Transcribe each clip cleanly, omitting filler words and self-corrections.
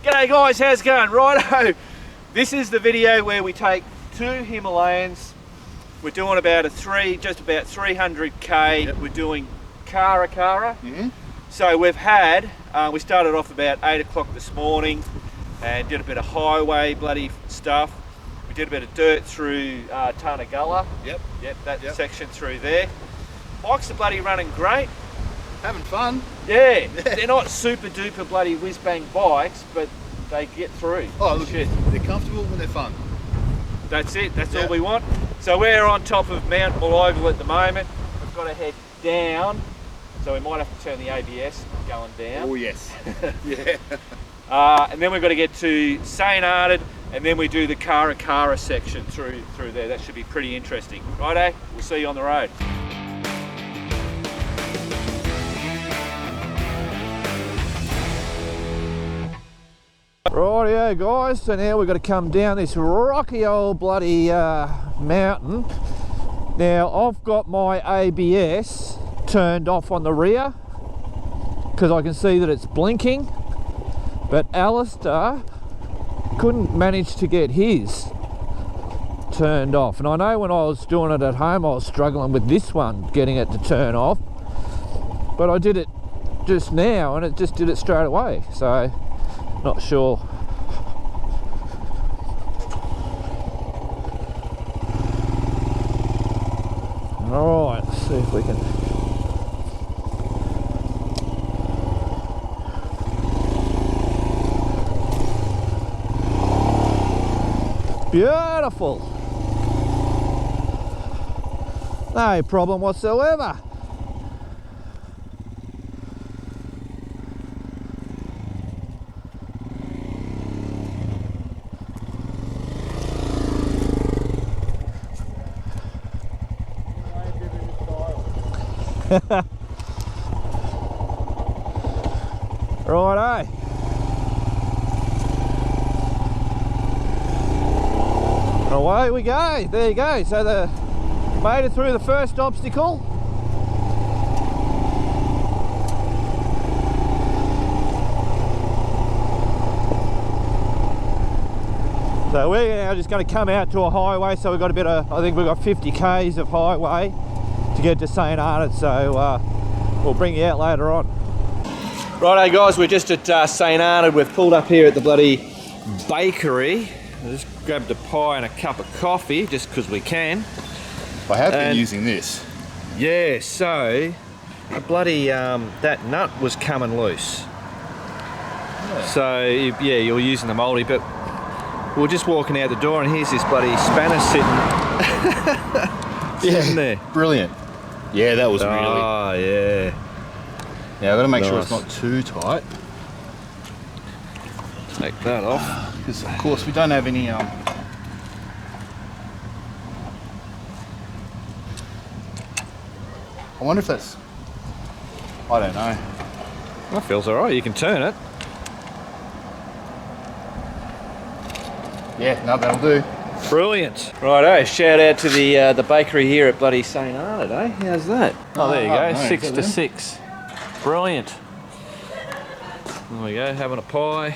G'day guys, how's it going? Righto, this is the video where we take two Himalayans. We're doing about just about 300k. Yep. We're doing Karakara. So we've had, we started off about 8 o'clock this morning and did a bit of highway bloody stuff. We did a bit of dirt through Tarnagullah. That section through there. Bikes are bloody running great. Having fun. Yeah, they're not super duper bloody whiz bang bikes, but they get through. Oh, look, they're comfortable and they're fun. That's it, that's all we want. So we're on top of Mount Oval at the moment. We've got to head down, so we might have to turn the ABS going down. Oh yes, yeah. And then we've got to get to St Arnaud, and then we do the Karakara section through there. That should be pretty interesting. Righto, we'll see you on the road. Rightio guys, so now we've got to come down this rocky old bloody mountain. Now I've got my ABS turned off on the rear because I can see that it's blinking, but Alastair couldn't manage to get his turned off. And I know when I was doing it at home I was struggling with this one, getting it to turn off, but I did it just now and it just did it straight away, so not sure. Alright, let's see if we can. Beautiful! No problem whatsoever. Righto. Away we go. There you go. So made it through the first obstacle. So we're now just going to come out to a highway. So we've got a bit of, I think we've got 50 k's of highway to get to St Arnaud, so we'll bring you out later on. Righto guys, we're just at St Arnaud. We've pulled up here at the bloody bakery. I just grabbed a pie and a cup of coffee just because we can. I have been using this. Yeah, so the bloody that nut was coming loose. Yeah. So yeah, you're using the mouldy, but we were just walking out the door and here's this bloody spanner sitting there. Brilliant. Yeah, that was really. Oh yeah. Yeah, I've got to make sure it's not too tight. Take that off. Because of course we don't have any I wonder if that's, I don't know. That feels alright, you can turn it. Yeah, no, that'll do. Brilliant. Righto, shout out to the bakery here at bloody St Arnaud, eh? How's that? Oh, there you go, no, 6 to 6. Brilliant. There we go, having a pie.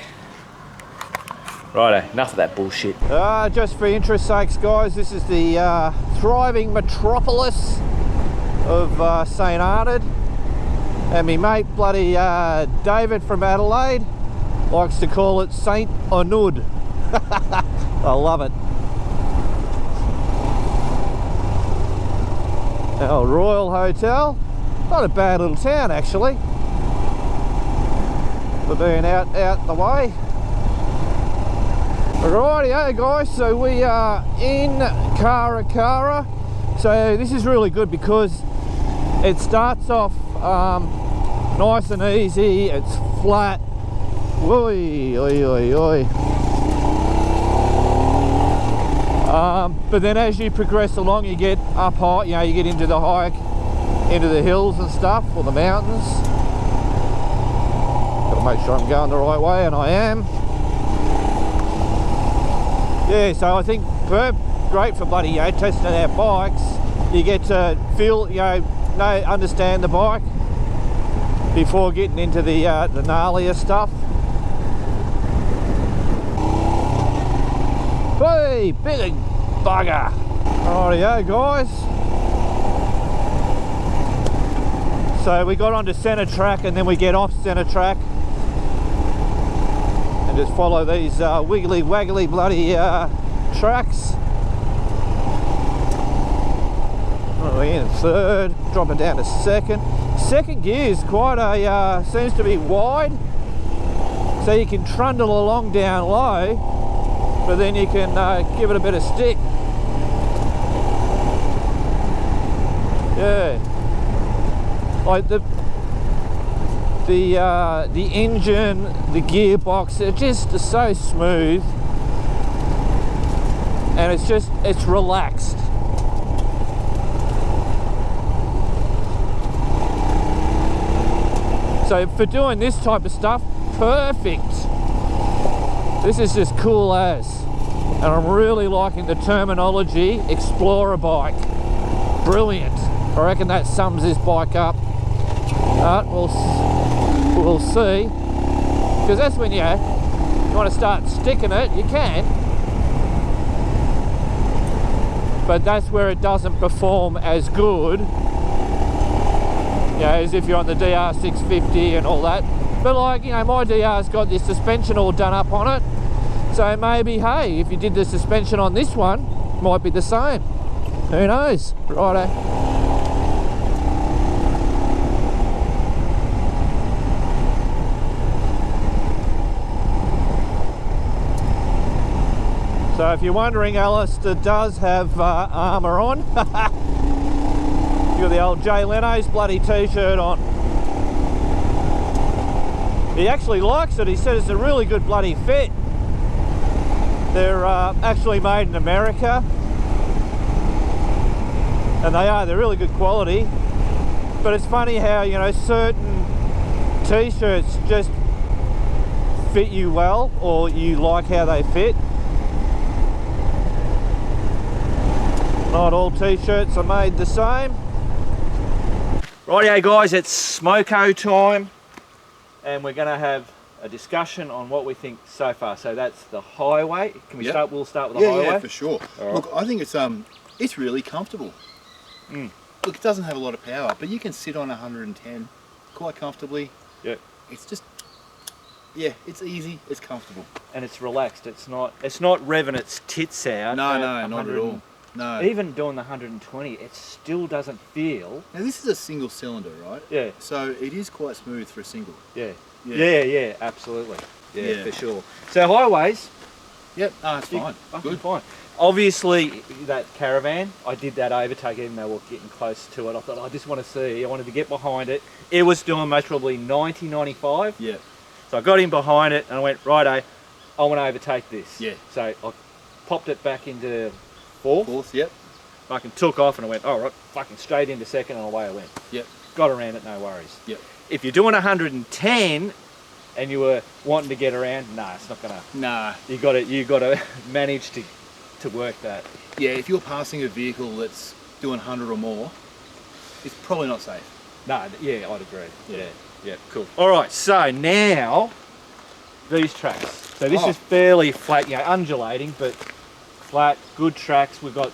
Righto, enough of that bullshit. Just for interest sakes, guys, this is the thriving metropolis of St Arnaud. And me mate, bloody David from Adelaide, likes to call it St Arnaud. I love it. Our Royal Hotel. Not a bad little town actually, for being out the way. Rightio guys, so we are in Karakara. So this is really good because it starts off nice and easy, it's flat. Oi, oi, oi, oi. But then as you progress along, you get up high, you know, you get into the hike, into the hills and stuff, or the mountains. Gotta make sure I'm going the right way, and I am. Yeah, so I think great for bloody, you know, testing our bikes. You get to feel, you know, understand the bike before getting into the gnarlier stuff. bloody big bugger. Rightio guys. So we got onto centre track and then we get off centre track and just follow these wiggly waggly bloody tracks. In third, dropping down to second. Second gear is quite a, seems to be wide, so you can trundle along down low, but then you can give it a bit of stick. Yeah, like the engine, the gearbox, they're just so smooth, and it's relaxed. So for doing this type of stuff, perfect. This is just cool as. And I'm really liking the terminology, Explorer bike. Brilliant. I reckon that sums this bike up. We'll see. Because that's when you want to start sticking it, you can. But that's where it doesn't perform as good. As if you're on the DR650 and all that. But like, my DR's got this suspension all done up on it. So maybe, hey, if you did the suspension on this one, might be the same. Who knows? Righto. So if you're wondering, Alastair does have armour on. Got the old Jay Leno's bloody t-shirt on. He actually likes it. He said it's a really good bloody fit. They're actually made in America, and they're really good quality. But it's funny how certain t-shirts just fit you well, or you like how they fit. Not all t-shirts are made the same. Rightio guys, it's Smoko time, and we're going to have a discussion on what we think so far. So that's the highway. Can we start? We'll start with the highway. Yeah, for sure. Right. Look, I think it's really comfortable. Look, it doesn't have a lot of power, but you can sit on 110 quite comfortably. Yeah. It's just, it's easy. It's comfortable, and it's relaxed. It's not revving its tits out. No, not at all. No. Even doing the 120, it still doesn't feel. Now this is a single cylinder, right? Yeah. So it is quite smooth for a single. Yeah, absolutely. Yeah, for sure. So highways. Yep. It's fine. Good. Fine. Obviously, that caravan, I did that overtake even though we're getting close to it. I thought, I just want to see. I wanted to get behind it. It was doing most probably 90, 95. Yeah. So I got in behind it and I went, righto, I want to overtake this. Yeah. So I popped it back into fourth, yep. Fucking took off and I went, alright, fucking straight into second and away I went. Yep. Got around it, no worries. Yep. If you're doing 110 and you were wanting to get around, it's not gonna. Nah. You gotta manage to work that. Yeah, if you're passing a vehicle that's doing 100 or more, it's probably not safe. No, yeah, I'd agree. Yeah, cool. Alright, so now these tracks. So this is fairly flat, undulating, but flat, good tracks. We've got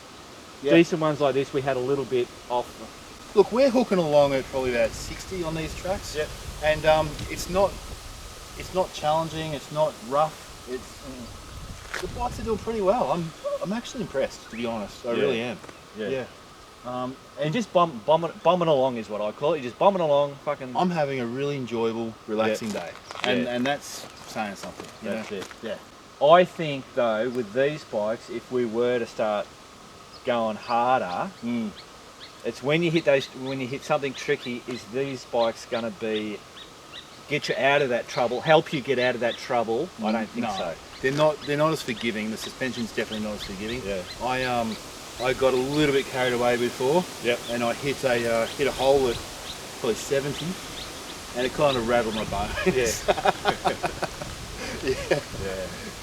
decent ones like this. We had a little bit off. Look, we're hooking along at probably about 60 on these tracks. Yep. And it's not challenging. It's not rough. The bikes are doing pretty well. I'm actually impressed, to be honest. I really am. Yeah. And just bombing along is what I call it. You're just bombing along, fucking. I'm having a really enjoyable, relaxing day, and that's saying something. That's it. Yeah. I think though, with these bikes, if we were to start going harder, it's when you hit something tricky. Is these bikes going to get you out of that trouble? Help you get out of that trouble? I don't think so. They're not as forgiving. The suspension's definitely not as forgiving. Yeah. I got a little bit carried away before. Yep. And I hit a hole at probably 70, and it kind of rattled my bones. Yeah.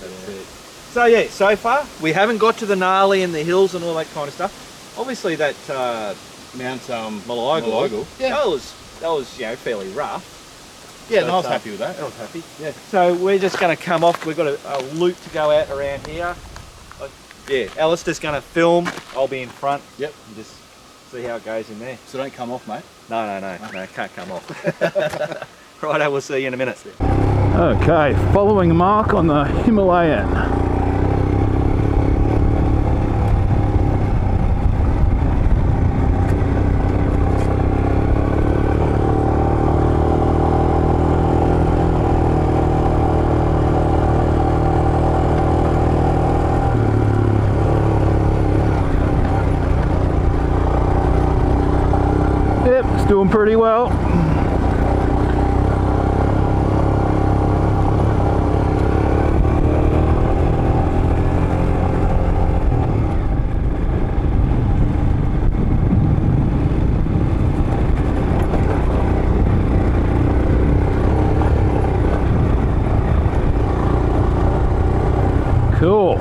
That's it. So so far we haven't got to the gnarly and the hills and all that kind of stuff. Obviously that Mount Malayagal, that was fairly rough. Yeah, and I was happy with that. I was happy. Yeah. So we're just going to come off. We've got a loop to go out around here. yeah, Alastair's going to film. I'll be in front. Yep. And just see how it goes in there. So don't come off, mate. No, it can't come off. Righto, we'll see you in a minute. Okay, following Mark on the Himalayan. Yep, it's doing pretty well. Cool.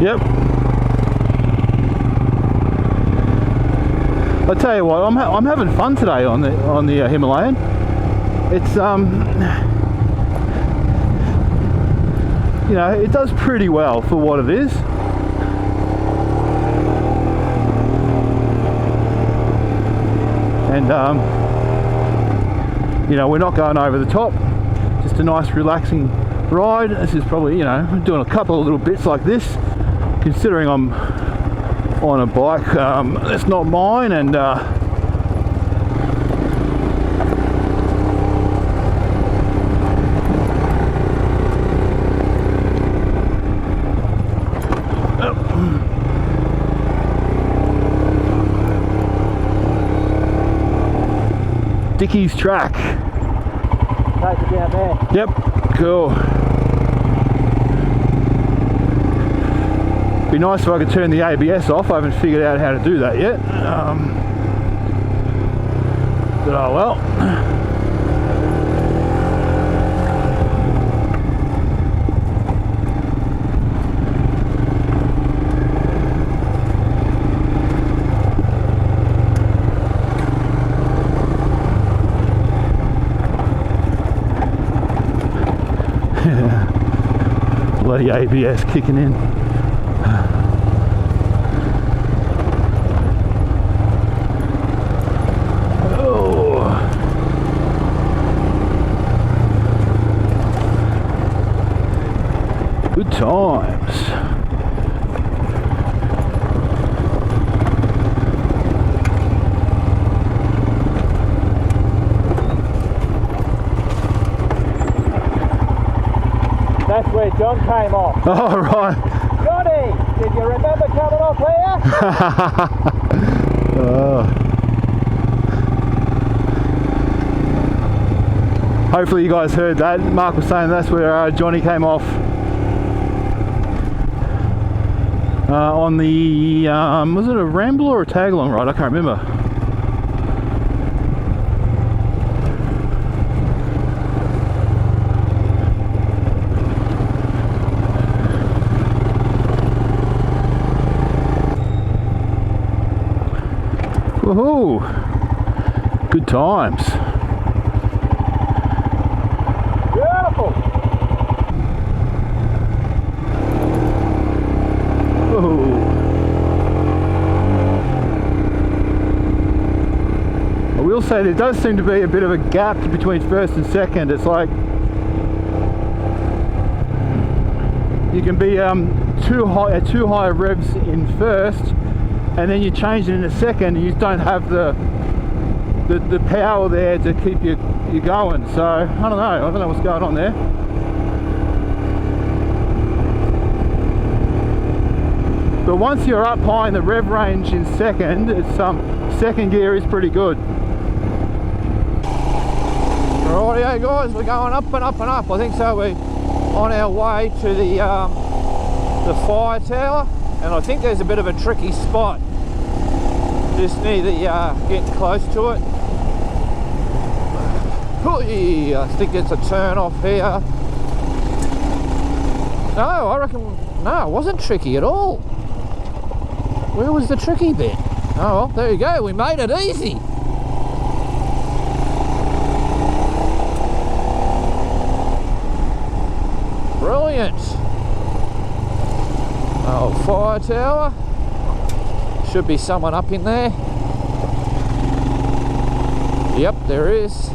Yep. I tell you what, I'm having fun today on the Himalayan. It's you know, it does pretty well for what it is. And you know, we're not going over the top, just a nice relaxing ride. This is probably, you know, doing a couple of little bits like this, considering I'm on a bike that's not mine, and Dickie's track. Take it down there. Yep, cool. Be nice if I could turn the ABS off. I haven't figured out how to do that yet. But oh well. Bloody ABS kicking in. Oh. Good times. That's where John came off. Oh, right. Johnny, did you remember coming off here? Oh. Hopefully you guys heard that. Mark was saying that's where Johnny came off on the, was it a Rambler or a tag-along ride? I can't remember. Woohoo! Good times. Beautiful. Whoa. I will say there does seem to be a bit of a gap between first and second. It's like you can be too high revs in first, and then you change it in a second, and you don't have the power there to keep you going. So I don't know what's going on there. But once you're up high in the rev range in second, it's second gear is pretty good. Rightio guys, we're going up and up and up. I think so. We're on our way to the fire tower, and I think there's a bit of a tricky spot just near the getting close to it. I think it's a turn off here. No, I reckon, no, it wasn't tricky at all. Where was the tricky bit? Oh, well, there you go, we made it easy. Brilliant. Oh, fire tower. Should be someone up in there. Yep, there is.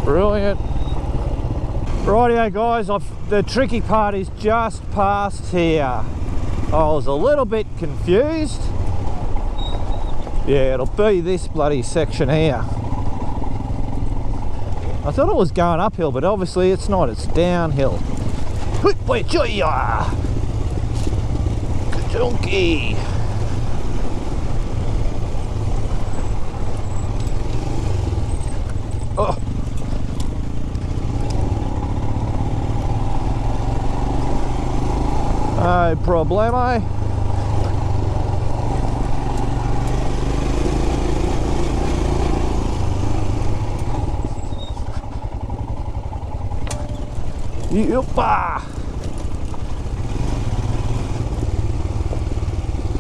Brilliant. Rightio guys, the tricky part is just past here. I was a little bit confused. Yeah, it'll be this bloody section here. I thought it was going uphill, but obviously it's not, it's downhill. Donkey. Oh. No problemo. Yuppa.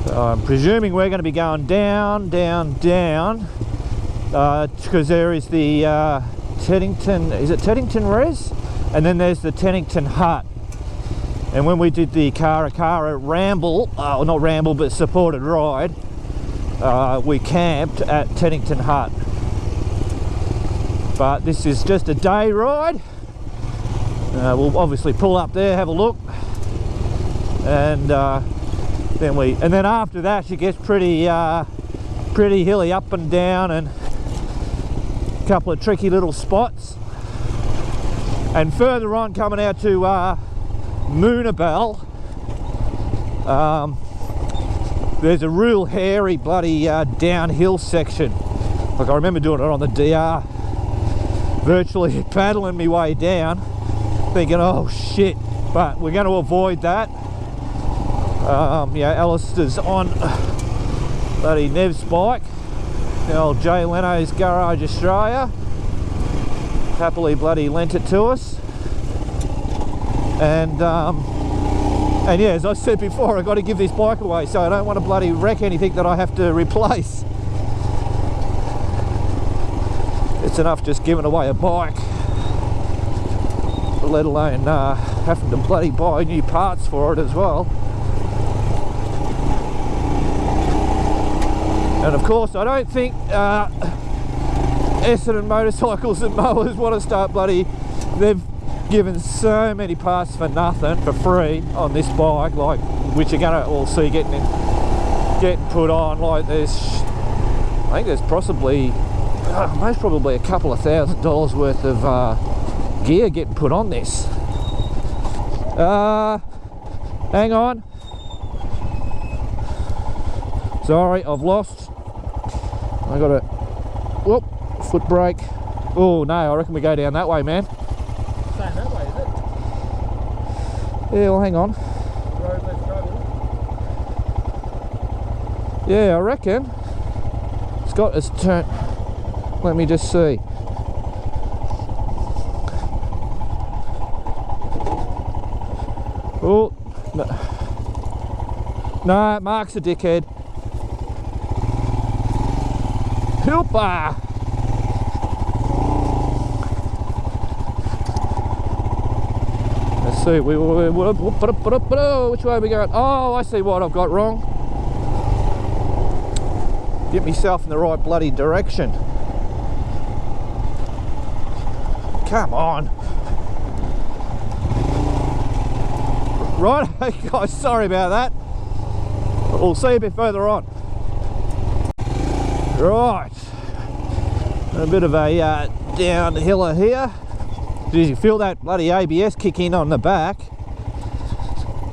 So I'm presuming we're going to be going down, down, down, because there is the Teddington, is it Teddington Res? And then there's the Teddington Hut. And when we did the Karakara ramble, not ramble but supported ride, we camped at Teddington Hut. But this is just a day ride. We'll obviously pull up there, have a look, and then after that she gets pretty hilly up and down, and a couple of tricky little spots. And further on, coming out to Moonabel, there's a real hairy bloody downhill section. Like I remember doing it on the DR, virtually paddling my way down, thinking, oh shit, but we're going to avoid that. Yeah, Alastair's on bloody Nev's bike, the old J Leno's Garage Australia, happily bloody lent it to us. And yeah, as I said before, I've got to give this bike away, so I don't want to bloody wreck anything that I have to replace. It's enough just giving away a bike, let alone having to bloody buy new parts for it as well. And of course, I don't think Essendon Motorcycles and Mowers want to start bloody, they've given so many parts for nothing, for free, on this bike, like, which you're gonna all see getting put on. Like, I think there's possibly most probably a couple of $1,000 worth of gear getting put on this. Hang on, sorry, I've lost. I got a whoop, foot brake. Oh no, I reckon we go down that way, man. That way, is it? Yeah, well, hang on. Road less travel. Yeah, I reckon. It's got its turn. Let me just see. Oh, no. No, Mark's a dickhead. Hoopa! Let's see, which way are we going? Oh, I see what I've got wrong. Get myself in the right bloody direction. Come on. Right, guys, sorry about that. We'll see a bit further on. Right. A bit of a downhiller here. Did you feel that bloody ABS kick in on the back?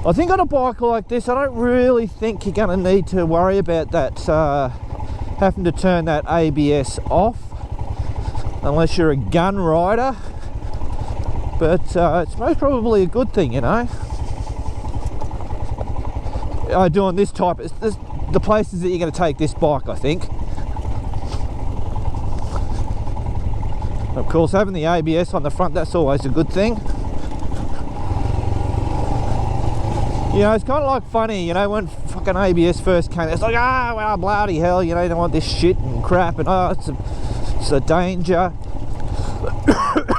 I think on a bike like this, I don't really think you're going to need to worry about that, having to turn that ABS off, unless you're a gun rider. But it's most probably a good thing, you know. Doing this type, it's the places that you're going to take this bike, I think. Of course, having the ABS on the front, that's always a good thing. You know, it's kind of like funny, you know, when fucking ABS first came, it's like, ah, well, bloody hell, you know, you don't want this shit and crap, and oh, it's a danger.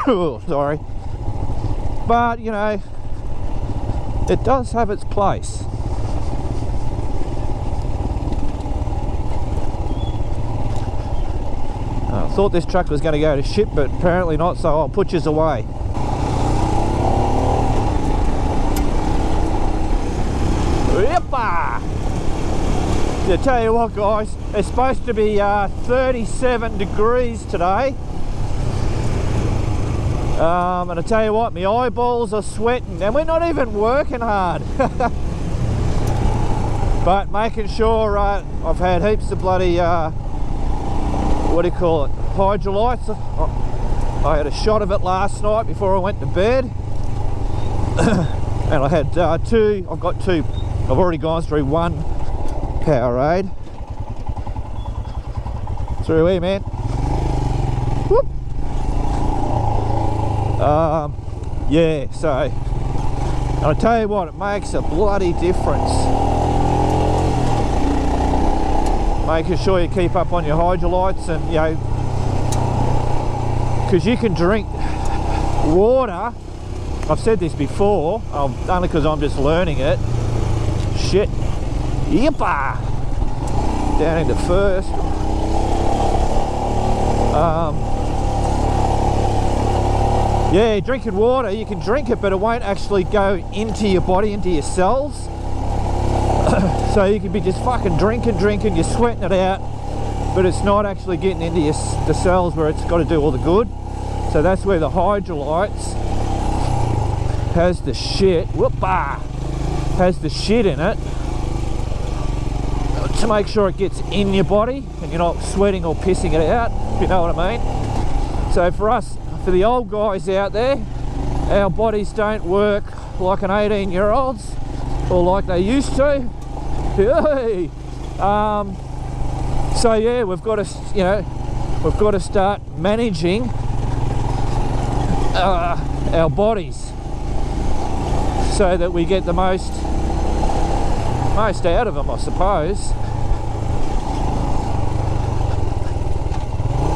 Oh, sorry. But, you know, it does have its place. I thought this truck was going to go to shit, but apparently not, so I'll put yours away. Yeppa! I tell you what, guys, it's supposed to be 37 degrees today. And I tell you what, my eyeballs are sweating, and we're not even working hard. But making sure I've had heaps of bloody, what do you call it, hydrolytes. I had a shot of it last night before I went to bed. And I had two, I've got two. I've already gone through one Powerade. Through here, man. Whoop. Yeah, so I'll tell you what, it makes a bloody difference. Making sure you keep up on your hydrolytes, and you know, because you can drink water. I've said this before, only because I'm just learning it. Shit. Yippa! Down into first. Yeah, drinking water, you can drink it, but it won't actually go into your body, into your cells. So you can be just fucking drinking, you're sweating it out, but it's not actually getting into the cells where it's got to do all the good. So that's where the hydrolytes has the shit, whoopah, has the shit in it to make sure it gets in your body and you're not sweating or pissing it out, if you know what I mean. So for us, for the old guys out there, our bodies don't work like an 18-year-old's or like they used to. Hey. So yeah, we've got to, you know, we've got to start managing our bodies so that we get the most out of them, I suppose.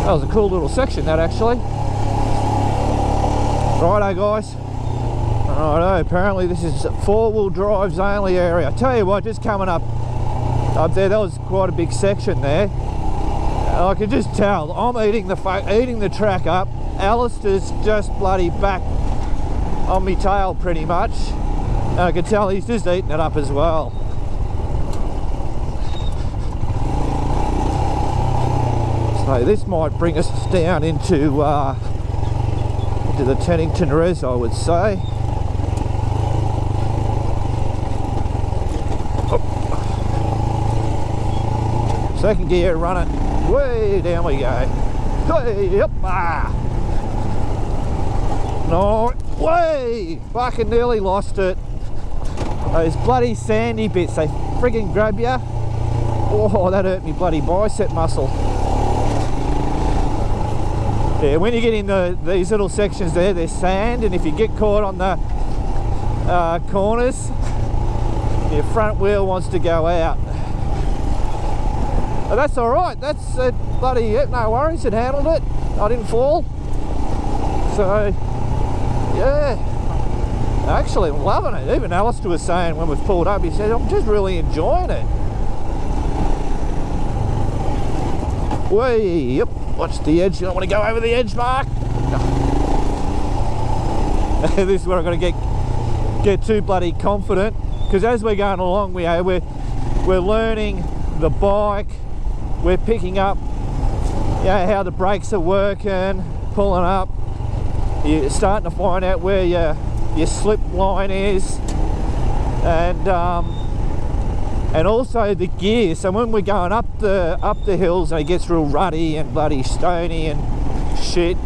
That was a cool little section, that, actually. Righto, guys. Righto, apparently this is four-wheel drives only area. I tell you what, just coming up there, that was quite a big section there. I can just tell I'm eating the track up. Alastair's just bloody back on me tail pretty much. And I can tell he's just eating it up as well. So this might bring us down into the Teddington res, I would say. Second gear, run it. Way down we go. Way up. No, way! Fucking nearly lost it. Those bloody sandy bits, they friggin' grab you. Oh, that hurt me bloody bicep muscle. Yeah, when you get in these little sections there, there's sand, and if you get caught on the corners, your front wheel wants to go out. But that's all right. That's bloody, no worries. It handled it. I didn't fall. So, yeah. Actually, I'm loving it. Even Alastair was saying when we've pulled up, he said, I'm just really enjoying it. Way, yep. Watch the edge. You don't want to go over the edge, Mark. This is where I'm going to get too bloody confident, because as we're going along, we're learning the bike. We're picking up, you know, how the brakes are working, pulling up. You're starting to find out where your slip line is, and also the gear. So when we're going up the hills and it gets real ruddy and bloody stony and shit,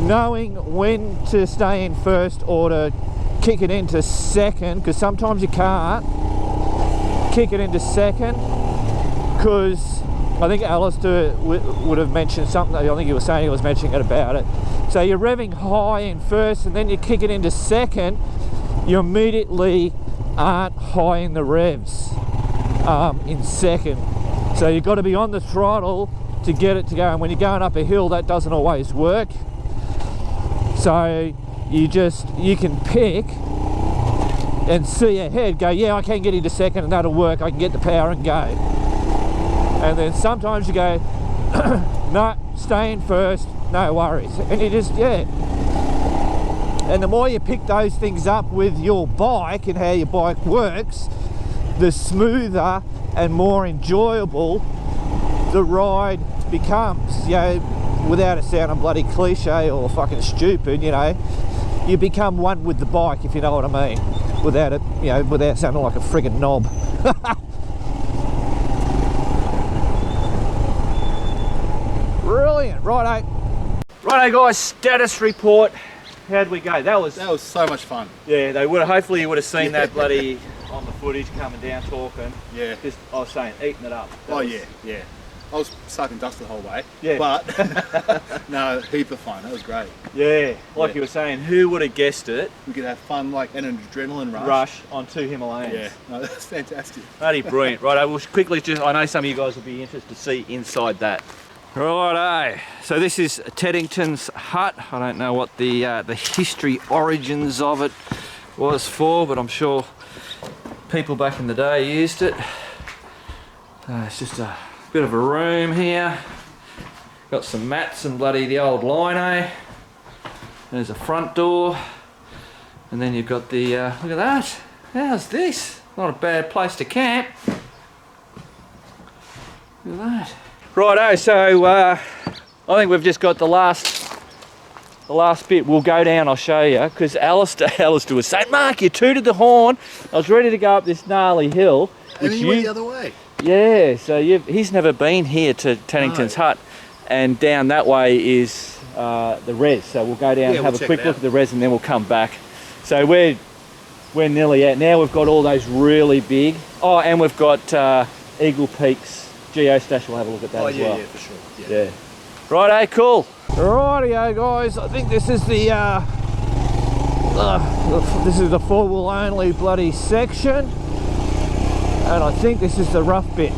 knowing when to stay in first or to kick it into second, because sometimes you can't kick it into second, because I think Alastair would have mentioned something. I think he was saying he was mentioning it about it. So you're revving high in first and then you kick it into second, you immediately aren't high in the revs in second. So you've got to be on the throttle to get it to go, and when you're going up a hill that doesn't always work. So you can pick and see ahead, go, yeah, I can get into second and that'll work, I can get the power and go. And then sometimes you go, no, stay in first, no worries. And you just, yeah. And the more you pick those things up with your bike and how your bike works, the smoother and more enjoyable the ride becomes. You know, without it sounding bloody cliche or fucking stupid, you know, you become one with the bike, if you know what I mean. Without it, you know, without sounding like a friggin' knob. Brilliant, righto. Righto guys, status report. How'd we go? That was so much fun. Yeah, they would. Hopefully you would have seen that bloody on the footage coming down talking. Yeah. Just, I was saying, eating it up. Yeah. I was sucking dust the whole way. Yeah. But no, heap of fun. That was great. Yeah. Like you were saying, who would have guessed it? We could have fun, like, and an adrenaline Rush on 2 Himalayans. Yeah. No, that's fantastic. Bloody brilliant. Right, I will quickly just, I know some of you guys will be interested to see inside that. Righto, so this is Teddington's Hut. I don't know what the history origins of it was for, but I'm sure people back in the day used it. It's just a bit of a room here. Got some mats and bloody the old Leno. There's a front door, and then you've got the look at that. How's this? Not a bad place to camp. Look at that. Righto, so I think we've just got the last bit. We'll go down, I'll show you, because Alastair was saying, Mark, you tooted the horn. I was ready to go up this gnarly hill. And then you went the other way. Yeah, so he's never been here to Teddington's Hut, and down that way is the res. So we'll go down and have a quick look at the res and then we'll come back. So we're nearly out. Now we've got all those really big, and we've got Eagle Peaks Geostash. We'll have a look at that as well. Yeah, for sure. Yeah. Righto, cool. Rightio guys, I think this is the four-wheel only bloody section, and I think this is the rough bit.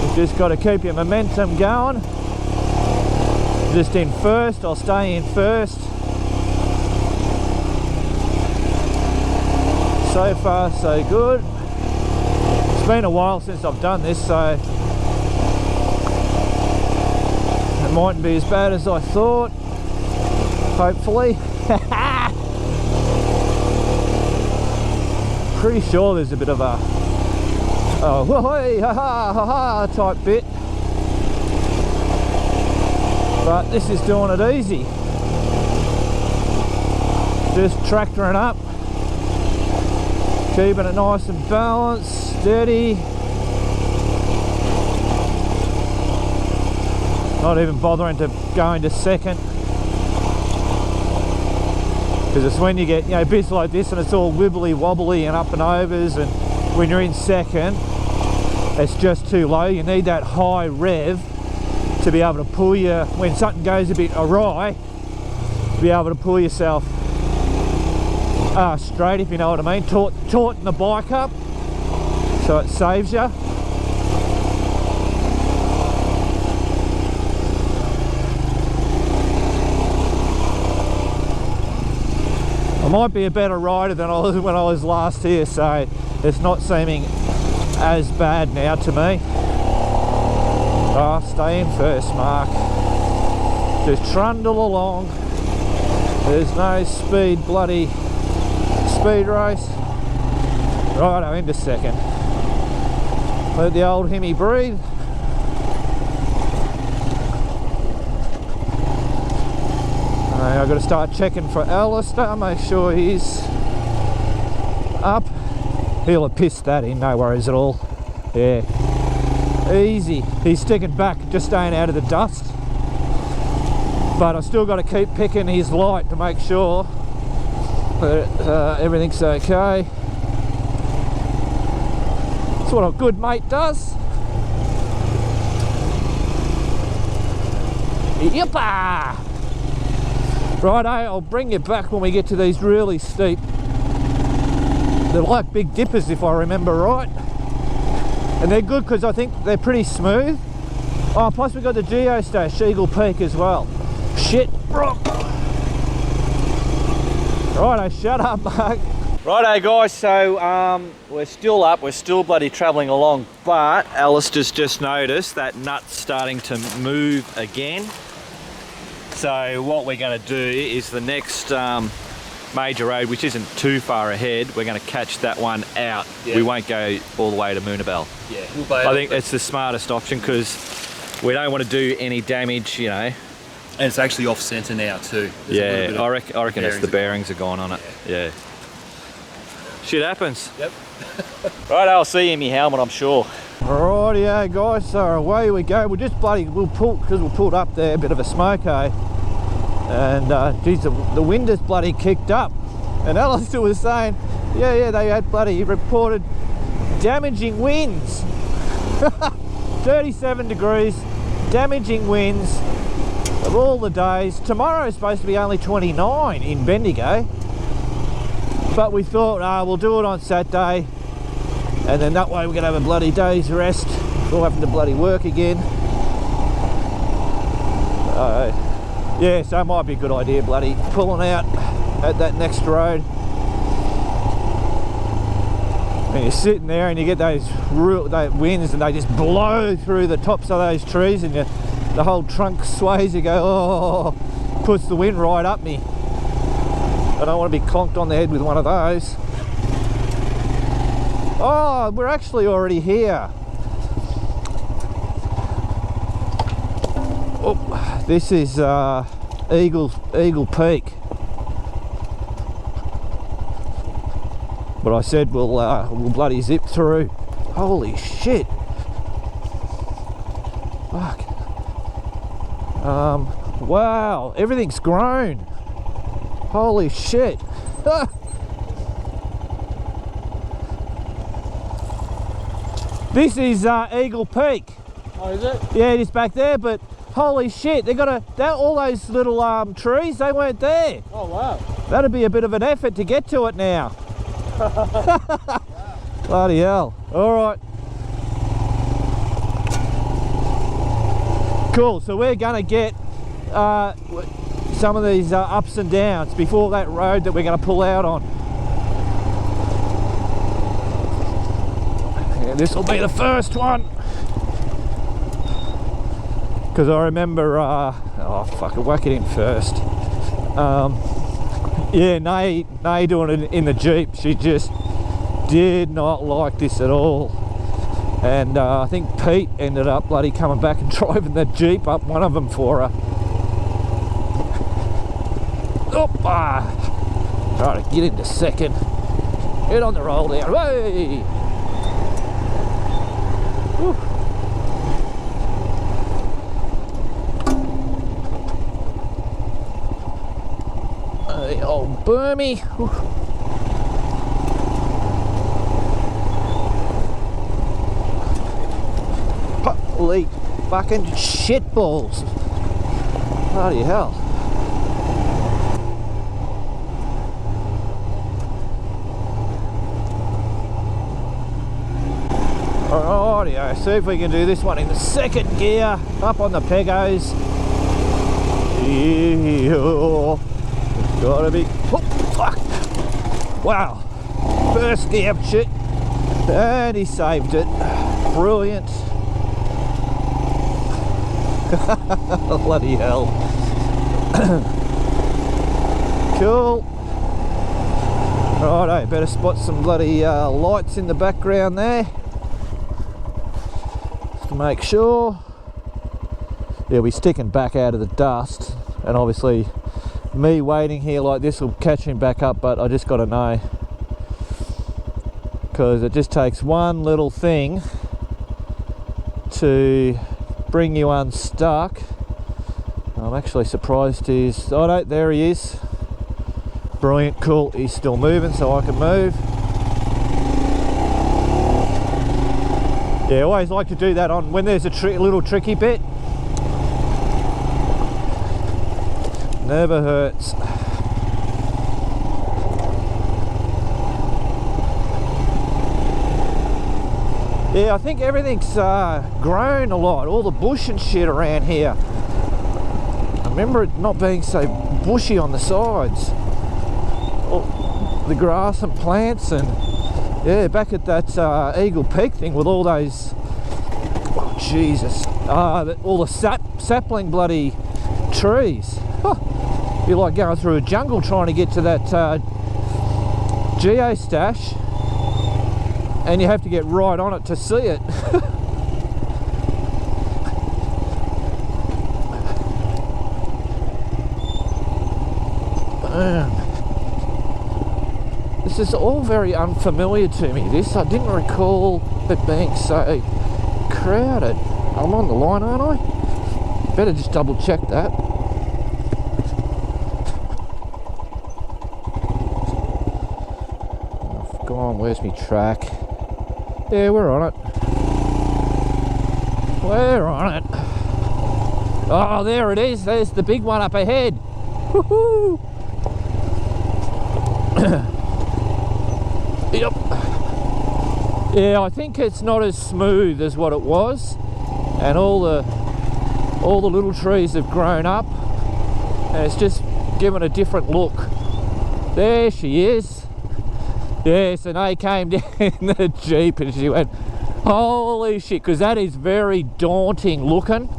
You've just got to keep your momentum going. Just in first, I'll stay in first. So far so good. It's been a while since I've done this, so it mightn't be as bad as I thought, hopefully. Pretty sure there's a bit of a hey, ha ha ha ha type bit, but this is doing it easy. Just tractoring up, keeping it nice and balanced, steady. Not even bothering to go into second, because it's when you get, you know, bits like this and it's all wibbly wobbly and up and overs, and when you're in second it's just too low. You need that high rev to be able to pull you, when something goes a bit awry, to be able to pull yourself straight, if you know what I mean. Tauten the bike up so it saves you. I might be a better rider than I was when I was last here, so it's not seeming as bad now to me. Stay in first, Mark. Just trundle along. There's no speed race. Righto, into second. Let the old Hemi breathe. I've got to start checking for Alastair, make sure he's up. He'll have pissed that in, no worries at all. Yeah, easy. He's sticking back, just staying out of the dust. But I've still got to keep picking his light to make sure that everything's okay. That's what a good mate does. Yippa! Righto, I'll bring you back when we get to these really steep. They're like big dippers if I remember right. And they're good because I think they're pretty smooth. Oh, plus we've got the geostash, Eagle Peak as well. Shit, rock. Righto, shut up, Mark. Righto guys, so we're still up, we're still bloody travelling along, but Alistair's just noticed that nut's starting to move again. So what we're going to do is the next major road, which isn't too far ahead, we're going to catch that one out. Yeah. We won't go all the way to Moonabel. Yeah, I think it's the smartest option because we don't want to do any damage, you know. And it's actually off centre now too. There's I reckon it's the bearings are gone on it. Yeah. Shit happens. Yep. Right, I'll see you in my helmet, I'm sure. Rightio guys, so away we go. We'll pulled up there, a bit of a Smoko. And geez, the wind has bloody kicked up. And Alastair was saying, yeah, they had bloody reported damaging winds. 37 degrees, damaging winds of all the days. Tomorrow is supposed to be only 29 in Bendigo. But we thought, we'll do it on Saturday. And then that way we're going to have a bloody day's rest. We'll have to bloody work again. Yeah, so it might be a good idea bloody pulling out at that next road. And you're sitting there and you get those winds and they just blow through the tops of those trees and the whole trunk sways. You go, oh, puts the wind right up me. I don't want to be conked on the head with one of those. Oh, we're actually already here. Oh, this is Eagle Peak. But I said we'll bloody zip through. Holy shit! Fuck. Wow, everything's grown. Holy shit! This is Eagle Peak. Oh, is it? Yeah, it is back there, but holy shit, they got all those little trees, they weren't there. Oh, wow. That'd be a bit of an effort to get to it now. Bloody hell. All right. Cool, so we're gonna get some of these ups and downs before that road that we're gonna pull out on. And this will be the first one. Because I remember, oh fuck, I'll whack it in first. Yeah, Nay doing it in the Jeep, she just did not like this at all. And I think Pete ended up bloody coming back and driving the Jeep up one of them for her. Try to get into second. Get on the roll down. Hey! Whew. The old Burmy. Holy fucking shitballs. Bloody hell. Alrighty, see if we can do this one in the second gear, up on the pegos. It's gotta be, oh fuck, wow, first gear, shit, and he saved it, brilliant. Bloody hell. Cool. Righto, better spot some bloody lights in the background there. Just to make sure. Yeah, we're sticking back out of the dust, and obviously me waiting here like this will catch him back up, but I just got to know, because it just takes one little thing to bring you unstuck. I'm actually surprised he's, oh no, there he is. Brilliant, cool, he's still moving so I can move. Yeah, I always like to do that on when there's a little tricky bit. Never hurts. Yeah, I think everything's grown a lot, all the bush and shit around here. I remember it not being so bushy on the sides. All the grass and plants, and yeah, back at that Eagle Peak thing with all those, oh Jesus, all the sapling bloody trees. Huh. Be like going through a jungle trying to get to that geostash, and you have to get right on it to see it. This is all very unfamiliar to me. I didn't recall it being so crowded. I'm on the line, aren't I? Better just double check that. I've gone, where's my track? Yeah, we're on it. We're on it. Oh, there it is. There's the big one up ahead. Woohoo! Yep. Yeah, I think it's not as smooth as what it was, and all the little trees have grown up, and it's just given a different look. There she is. Yes, and I came down in the Jeep and she went, holy shit, because that is very daunting looking,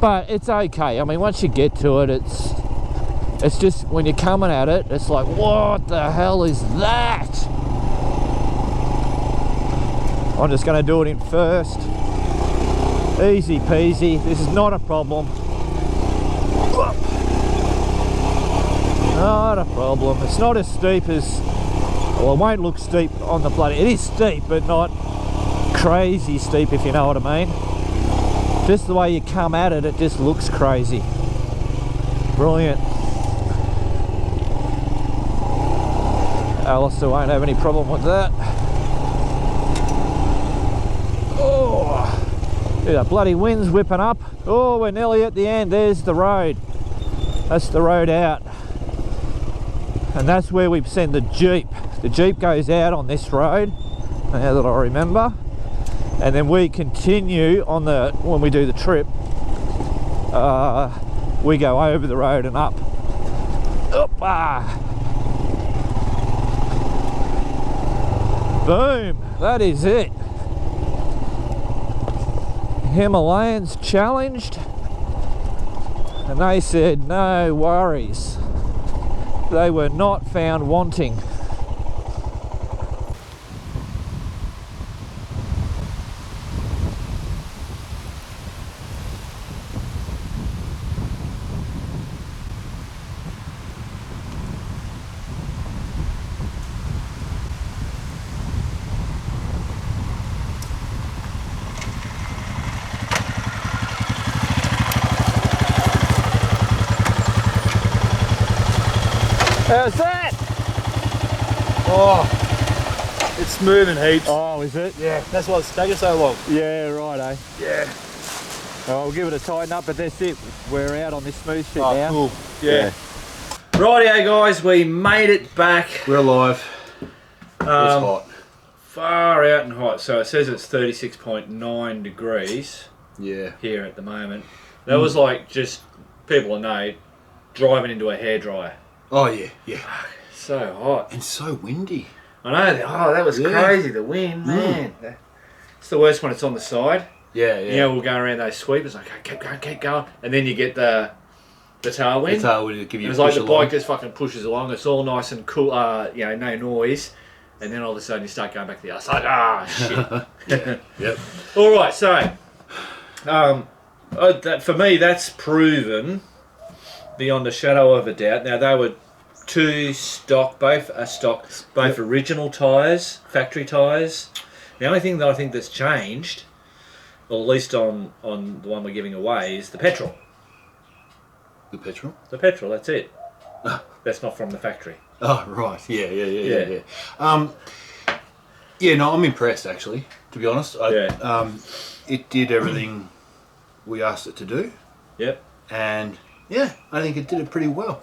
but it's okay. I mean, once you get to it, it's just when you're coming at it, it's like, what the hell is that? I'm just going to do it in first. Easy peasy. This is not a problem. Not a problem. It's not as steep as, well, it won't look steep on the bloody, it is steep, but not crazy steep, if you know what I mean. Just the way you come at it, it just looks crazy. Brilliant. Alastair won't have any problem with that. Oh, yeah, bloody wind's whipping up. Oh, we're nearly at the end. There's the road. That's the road out. And that's where we send the Jeep. The Jeep goes out on this road, now that I remember. And then we continue on when we do the trip, we go over the road and up. Boom, that is it. Himalayans challenged, and they said no worries. They were not found wanting. How's that? Oh, it's smooth and heaps. Oh, is it? Yeah, that's why it's taking so long. Yeah, right, eh? Yeah. Oh, we'll give it a tighten up, but that's it. We're out on this smooth shit now. Cool. Yeah. Rightio guys, we made it back. We're alive. It's hot. Far out and hot. So it says it's 36.9 degrees. Yeah. Here at the moment. That was like just, people know, driving into a hairdryer. Oh yeah, yeah. So hot. And so windy. I know. Oh, that was crazy. The wind, man. It's the worst when it's on the side. Yeah, yeah. You know, we'll go around those sweepers, like, keep going. And then you get the tailwind. The tailwind will give you It's like the bike just fucking pushes along. It's all nice and cool, you know, no noise. And then all of a sudden you start going back to the other side. Ah, shit. Yep. All right, so for me, that's proven beyond a shadow of a doubt. Now, they were both original tyres, factory tyres. The only thing that I think that's changed, or at least on the one we're giving away, is the petrol. The petrol? The petrol, that's it. That's not from the factory. Oh, right. Yeah. Yeah, no, I'm impressed actually, to be honest. Yeah. It did everything we asked it to do. Yep. And yeah, I think it did it pretty well.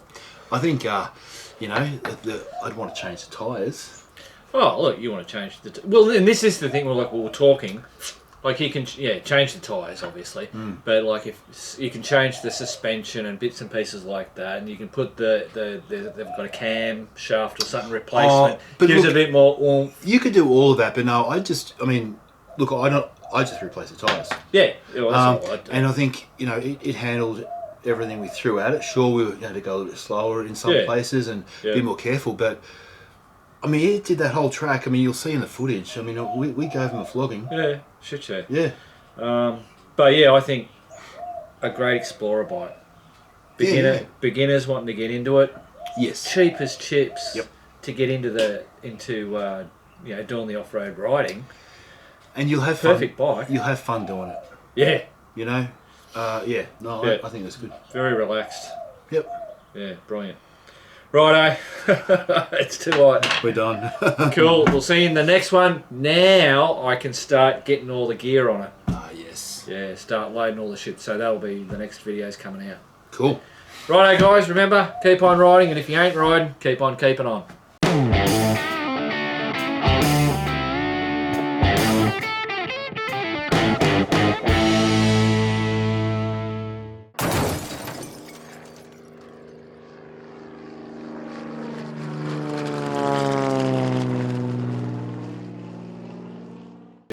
I think, you know, I'd want to change the tyres. Oh, look, you want to change the... well, and this is the thing, like we were talking, like you can, change the tyres, obviously, but like if you can change the suspension and bits and pieces like that, and you can put they've got a cam shaft or something replacement, but gives look, it a bit more oomph. You could do all of that, but no, I mean, look, I just replaced the tyres. Yeah, well, that's all I do. And I think, you know, it handled everything we threw at it. Sure, we had to go a little bit slower in some places and be more careful, but I mean, it did that whole track. I mean, you'll see in the footage. I mean, we gave him a flogging. Yeah, shit show. Yeah. But yeah, I think a great explorer bike. Beginners wanting to get into it. Yes. Cheap as chips. Yep. To get into doing the off-road riding. And you'll have perfect fun. bike. You'll have fun doing it. Yeah. You know. I think that's good. Very relaxed. Yep. Yeah, brilliant. Righto. It's too hot. We're done. Cool. We'll see you in the next one. Now I can start getting all the gear on it. Yes. Yeah, start loading all the shit. So that'll be the next videos coming out. Cool. Righto, guys. Remember, keep on riding, and if you ain't riding, keep on keeping on.